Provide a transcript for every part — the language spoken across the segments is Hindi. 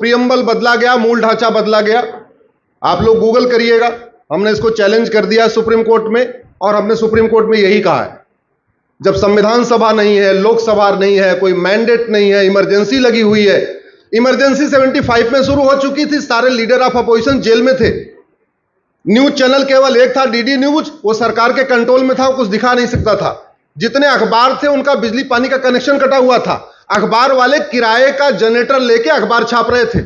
प्रियम्बल बदला गया, मूल ढांचा बदला गया। आप लोग गूगल करिएगा, हमने इसको चैलेंज कर दिया सुप्रीम कोर्ट में, और हमने सुप्रीम कोर्ट में यही कहा है, जब संविधान सभा नहीं है, लोकसभा नहीं है, कोई मैंडेट नहीं है, इमरजेंसी लगी हुई है। इमरजेंसी 75 में शुरू हो चुकी थी, सारे लीडर ऑफ अपोजिशन जेल में थे। न्यूज चैनल केवल एक था, डीडी न्यूज, वो सरकार के कंट्रोल में था, वो कुछ दिखा नहीं सकता था। जितने अखबार थे उनका बिजली पानी का कनेक्शन कटा हुआ था। अखबार वाले किराए का जनरेटर लेके अखबार छाप रहे थे।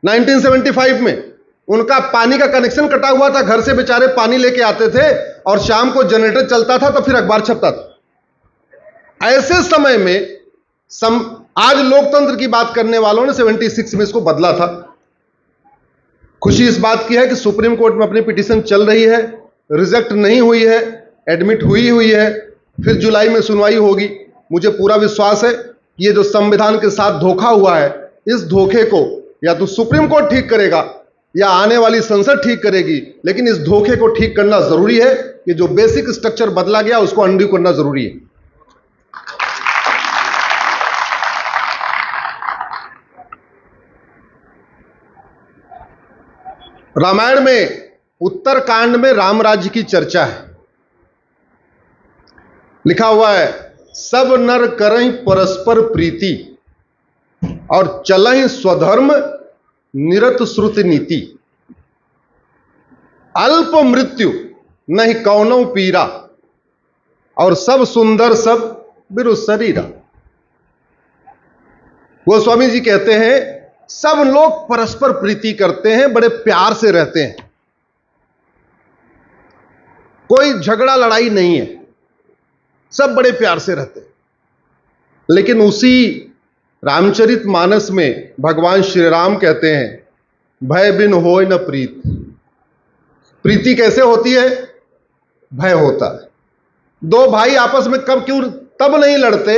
1975 में उनका पानी का कनेक्शन कटा हुआ था, घर से बेचारे पानी लेके आते थे और शाम को जनरेटर चलता था तो फिर अखबार छपता था। ऐसे समय में आज लोकतंत्र की बात करने वालों ने 76 में इसको बदला था। खुशी इस बात की है कि सुप्रीम कोर्ट में अपनी पिटीशन चल रही है, रिजेक्ट नहीं हुई है, एडमिट हुई है, फिर जुलाई में सुनवाई होगी। मुझे पूरा विश्वास है कि ये जो संविधान के साथ धोखा हुआ है, इस धोखे को या तो सुप्रीम कोर्ट ठीक करेगा या आने वाली संसद ठीक करेगी, लेकिन इस धोखे को ठीक करना जरूरी है कि जो बेसिक स्ट्रक्चर बदला गया उसको अनडू करना जरूरी है। रामायण में उत्तरकांड में राम राज्य की चर्चा है। लिखा हुआ है, सब नर करहीं परस्पर प्रीति और चलहीं स्वधर्म निरत श्रुति नीति। अल्प मृत्यु नहीं कौनो पीरा और सब सुंदर सब बिरु शरीरा। गोस्वामी जी कहते हैं, सब लोग परस्पर प्रीति करते हैं, बड़े प्यार से रहते हैं, कोई झगड़ा लड़ाई नहीं है, सब बड़े प्यार से रहते हैं। लेकिन उसी रामचरित मानस में भगवान श्री राम कहते हैं, भय बिन होय न प्रीत। प्रीति कैसे होती है? भय होता है। दो भाई आपस में कब क्यों तब नहीं लड़ते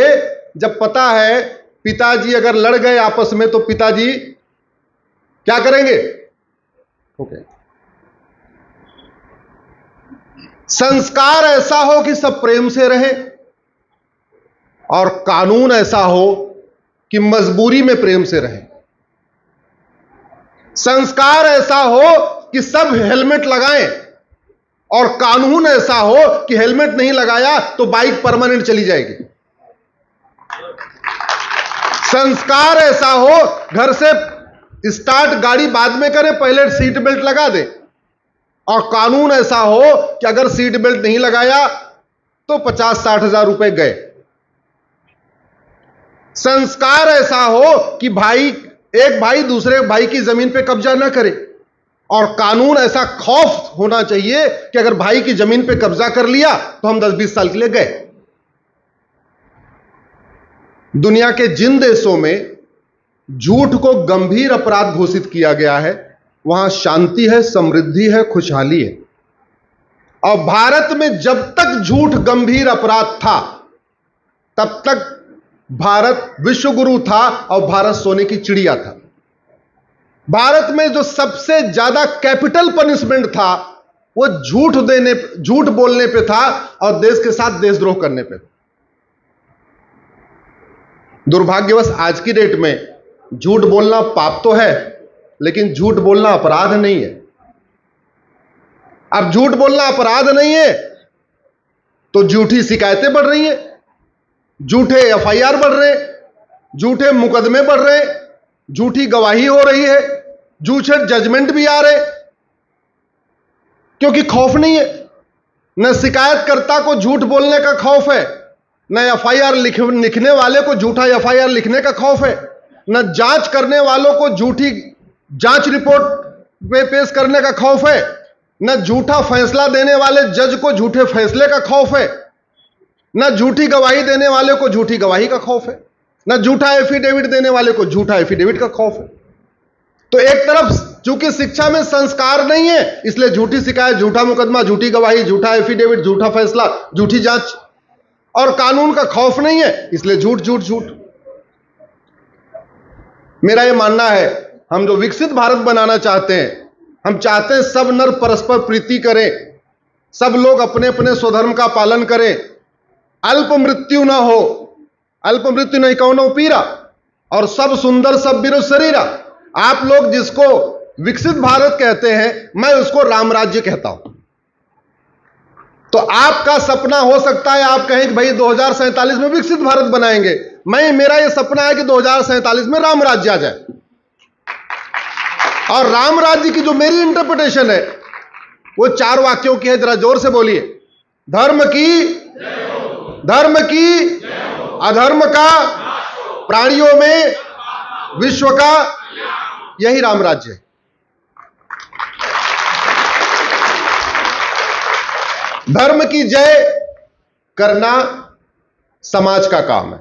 जब पता है पिताजी अगर लड़ गए आपस में तो पिताजी क्या करेंगे? ओके। संस्कार ऐसा हो कि सब प्रेम से रहे और कानून ऐसा हो कि मजबूरी में प्रेम से रहे। संस्कार ऐसा हो कि सब हेलमेट लगाएं और कानून ऐसा हो कि हेलमेट नहीं लगाया तो बाइक परमानेंट चली जाएगी। संस्कार ऐसा हो, घर से स्टार्ट गाड़ी बाद में करें, पहले सीट बेल्ट लगा दे। और कानून ऐसा हो कि अगर सीट बेल्ट नहीं लगाया तो 50-60 हजार रुपए गए। संस्कार ऐसा हो कि एक भाई दूसरे भाई की जमीन पे कब्जा ना करे। और कानून ऐसा खौफ होना चाहिए कि अगर भाई की जमीन पे कब्जा कर लिया तो हम 10-20 साल के लिए गए। दुनिया के जिन देशों में झूठ को गंभीर अपराध घोषित किया गया है, वहां शांति है, समृद्धि है, खुशहाली है। और भारत में जब तक झूठ गंभीर अपराध था तब तक भारत विश्वगुरु था और भारत सोने की चिड़िया था। भारत में जो सबसे ज्यादा कैपिटल पनिशमेंट था वो झूठ बोलने पे था और देश के साथ देशद्रोह करने पे। दुर्भाग्यवश आज की डेट में झूठ बोलना पाप तो है, लेकिन झूठ बोलना अपराध नहीं है। अब झूठ बोलना अपराध नहीं है तो झूठी शिकायतें बढ़ रही हैं, झूठे एफआईआर बढ़ रहे, झूठे मुकदमे बढ़ रहे, झूठी गवाही हो रही है, झूठे जजमेंट भी आ रहे, क्योंकि खौफ नहीं है। न शिकायतकर्ता को झूठ बोलने का खौफ है, न एफआईआर लिखने वाले को झूठा एफआईआर लिखने का खौफ है, न जांच करने वालों को झूठी जांच रिपोर्ट पे पेश करने का खौफ है, न झूठा फैसला देने वाले जज को झूठे फैसले का खौफ है, न झूठी गवाही देने वाले को झूठी गवाही का खौफ है, न झूठा एफिडेविट देने वाले को झूठा एफिडेविट का खौफ है। तो एक तरफ चूंकि शिक्षा में संस्कार नहीं है, इसलिए झूठी शिकायत, झूठा मुकदमा, झूठी गवाही, झूठा एफिडेविट, झूठा फैसला, झूठी जांच, और कानून का खौफ नहीं है, इसलिए झूठ झूठ झूठ। मेरा यह मानना है, हम जो विकसित भारत बनाना चाहते हैं, हम चाहते हैं सब नर परस्पर प्रीति करें, सब लोग अपने अपने स्वधर्म का पालन करें, अल्प मृत्यु ना हो, अल्प मृत्यु नहीं कौनो पीरा, और सब सुंदर सब बिरु शरीरा। आप लोग जिसको विकसित भारत कहते हैं, मैं उसको रामराज्य कहता हूं। तो आपका सपना हो सकता है, आप कहें कि भाई 2047 में विकसित भारत बनाएंगे। मेरा यह सपना है कि 2047 में रामराज्य आ जाए। और रामराज्य की जो मेरी इंटरप्रिटेशन है वो 4 वाक्यों की है। जरा जोर से बोलिए, धर्म की अधर्म का, प्राणियों में विश्व का, यही रामराज्य है। धर्म की जय करना समाज का काम है।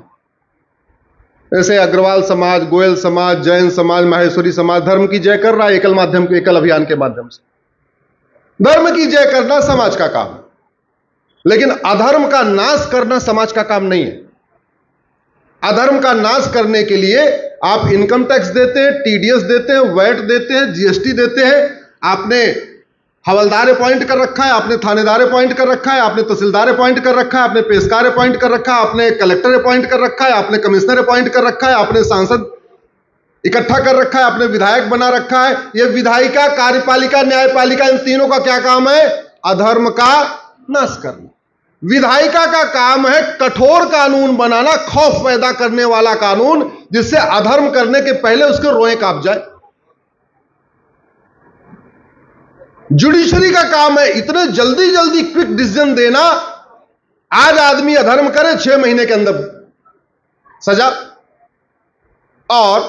जैसे अग्रवाल समाज, गोयल समाज, जैन समाज, माहेश्वरी समाज धर्म की जय कर रहा है एकल अभियान के माध्यम से। धर्म की जय करना समाज का काम है, लेकिन अधर्म का नाश करना समाज का काम नहीं है। अधर्म का नाश करने के लिए आप इनकम टैक्स देते हैं, टीडीएस देते हैं, वैट देते हैं, जीएसटी देते हैं। आपने हवलदार अपॉइंट कर रखा है, आपने थानेदार अपॉइंट कर रखा है, आपने तहसीलदार अपॉइंट कर रखा है, आपने पेशकार अपॉइंट कर रखा है, आपने कलेक्टर अपॉइंट कर रखा है, आपने कमिश्नर अपॉइंट कर रखा है, आपने सांसद इकट्ठा कर रखा है, आपने विधायक बना रखा है। यह विधायिका, कार्यपालिका, न्यायपालिका, इन तीनों का क्या काम है? अधर्म का नाश करना। विधायिका का काम है कठोर कानून बनाना, खौफ पैदा करने वाला कानून, जिससे अधर्म करने के पहले उसके रोए कांप जाए। जुडिशरी का काम है इतने जल्दी जल्दी क्विक डिसीजन देना। आज आदमी अधर्म करे 6 महीने के अंदर सजा। और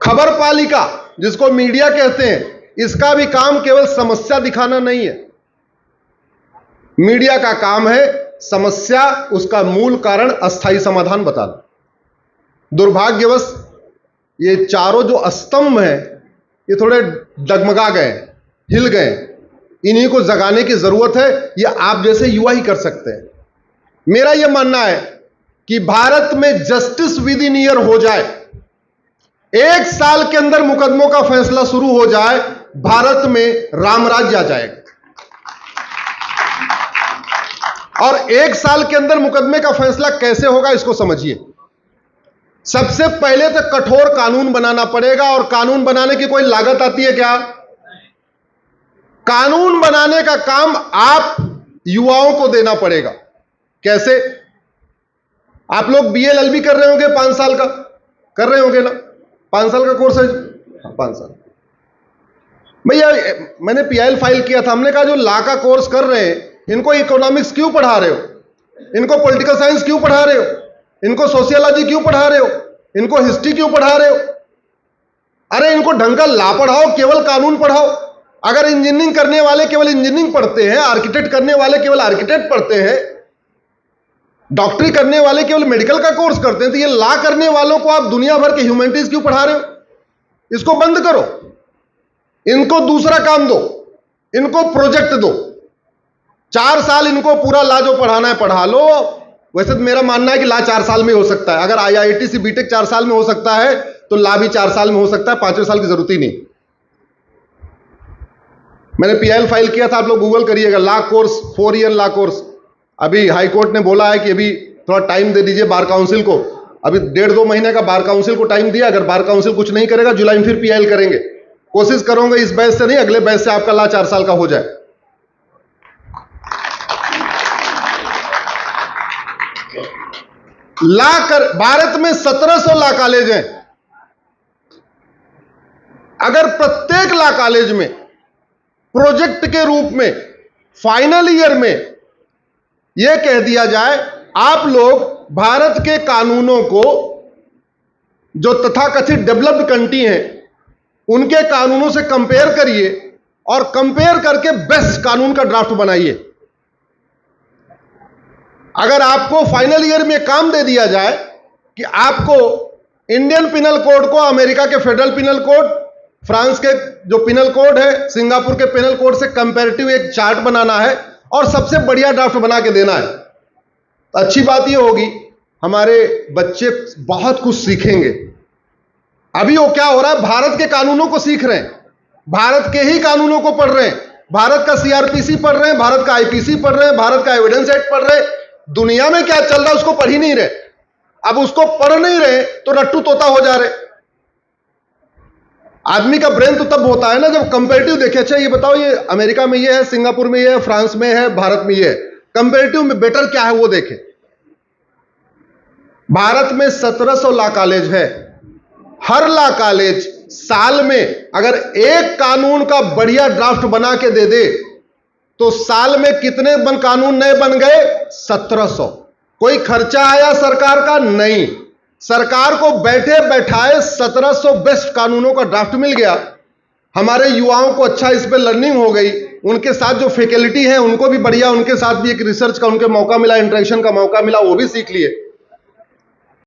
खबर पालिका, जिसको मीडिया कहते हैं, इसका भी काम केवल समस्या दिखाना नहीं है। मीडिया का काम है समस्या, उसका मूल कारण, अस्थायी समाधान बताना। दुर्भाग्यवश ये चारों जो स्तंभ हैं ये थोड़े डगमगा गए, हिल गए। इन्हीं को जगाने की जरूरत है। ये आप जैसे युवा ही कर सकते हैं। मेरा यह मानना है कि भारत में जस्टिस विद इन ईयर हो जाए, 1 साल के अंदर मुकदमों का फैसला शुरू हो जाए, भारत में रामराज्य आ जाएगा। और 1 साल के अंदर मुकदमे का फैसला कैसे होगा इसको समझिए। सबसे पहले तो कठोर कानून बनाना पड़ेगा। और कानून बनाने की कोई लागत आती है क्या? कानून बनाने का काम आप युवाओं को देना पड़ेगा। कैसे? आप लोग बीएलएलबी कर रहे होंगे, 5 साल का कर रहे होंगे ना? 5 साल का कोर्स है। 5 साल भैया, मैंने पीआईएल फाइल किया था। हमने कहा जो लॉ का कोर्स कर रहे हैं, इनको इकोनॉमिक्स क्यों पढ़ा रहे हो? इनको पॉलिटिकल साइंस क्यों पढ़ा रहे हो? इनको सोशियोलॉजी क्यों पढ़ा रहे हो? इनको हिस्ट्री क्यों पढ़ा रहे हो? अरे इनको ढंग का लॉ पढ़ाओ, केवल कानून पढ़ाओ। अगर इंजीनियरिंग करने वाले केवल इंजीनियरिंग पढ़ते हैं, आर्किटेक्ट करने वाले केवल आर्किटेक्ट पढ़ते हैं, डॉक्टरी करने वाले केवल मेडिकल का कोर्स करते हैं, तो ये लॉ करने वालों को आप दुनिया भर के ह्यूमैनिटीज क्यों पढ़ा रहे हो? इसको बंद करो। इनको दूसरा काम दो, इनको प्रोजेक्ट दो। 4 साल इनको पूरा लॉ जो पढ़ाना है पढ़ा लो। वैसे तो मेरा मानना है कि लॉ 4 साल में हो सकता है। अगर आईआईटी से बीटेक 4 साल में हो सकता है, तो लॉ भी 4 साल में हो सकता है। 5वें साल की जरूरत ही नहीं। मैंने पीआईएल फाइल किया था, आप लोग गूगल करिएगा, law course, 4 year law course. अभी हाईकोर्ट ने बोला है कि अभी थोड़ा टाइम दे दीजिए बार काउंसिल को। अभी 1.5-2 महीने का बार काउंसिल को टाइम दिया। अगर बार काउंसिल कुछ नहीं करेगा, जुलाई में फिर पीआईएल करेंगे। कोशिश करूंगा इस बैच से नहीं, अगले बैच से आपका लॉ 4 साल का हो जाए। भारत में 1700 लॉ कॉलेज हैं। अगर प्रत्येक लॉ कॉलेज में प्रोजेक्ट के रूप में फाइनल ईयर में यह कह दिया जाए, आप लोग भारत के कानूनों को, जो तथाकथित डेवलप्ड कंट्री हैं उनके कानूनों से कंपेयर करिए और कंपेयर करके बेस्ट कानून का ड्राफ्ट बनाइए। अगर आपको फाइनल ईयर में काम दे दिया जाए कि आपको इंडियन पिनल कोड को अमेरिका के फेडरल पिनल कोड, फ्रांस के जो पिनल कोड है, सिंगापुर के पिनल कोड से कंपैरेटिव एक चार्ट बनाना है और सबसे बढ़िया ड्राफ्ट बना के देना है, तो अच्छी बात यह होगी हमारे बच्चे बहुत कुछ सीखेंगे। अभी वो क्या हो रहा है, भारत के कानूनों को सीख रहे हैं, भारत के ही कानूनों को पढ़ रहे हैं, भारत का सीआरपीसी पढ़ रहे हैं, भारत का आईपीसी पढ़ रहे हैं, भारत का एविडेंस एक्ट पढ़ रहे हैं। दुनिया में क्या चल रहा है उसको पढ़ ही नहीं रहे। अब उसको पढ़ नहीं रहे तो रट्टू तोता हो जा रहे। आदमी का ब्रेन तो तब होता है ना जब कंपैरेटिव देखे, अच्छा ये बताओ ये अमेरिका में ये है, सिंगापुर में ये है, फ्रांस में है, भारत में ये है, कंपैरेटिव में बेटर क्या है वो देखे। भारत में 1700 लॉ कॉलेज है। हर लॉ कॉलेज साल में अगर एक कानून का बढ़िया ड्राफ्ट बना के दे दे तो साल में कितने कानून नए बन गए? 1700। कोई खर्चा आया सरकार का? नहीं। सरकार को बैठे बैठाए 1700 बेस्ट कानूनों का ड्राफ्ट मिल गया। हमारे युवाओं को अच्छा इस पे लर्निंग हो गई, उनके साथ जो फैकल्टी है उनको भी बढ़िया, उनके साथ भी एक रिसर्च का उनके मौका मिला, इंटरेक्शन का मौका मिला, वो भी सीख लिए।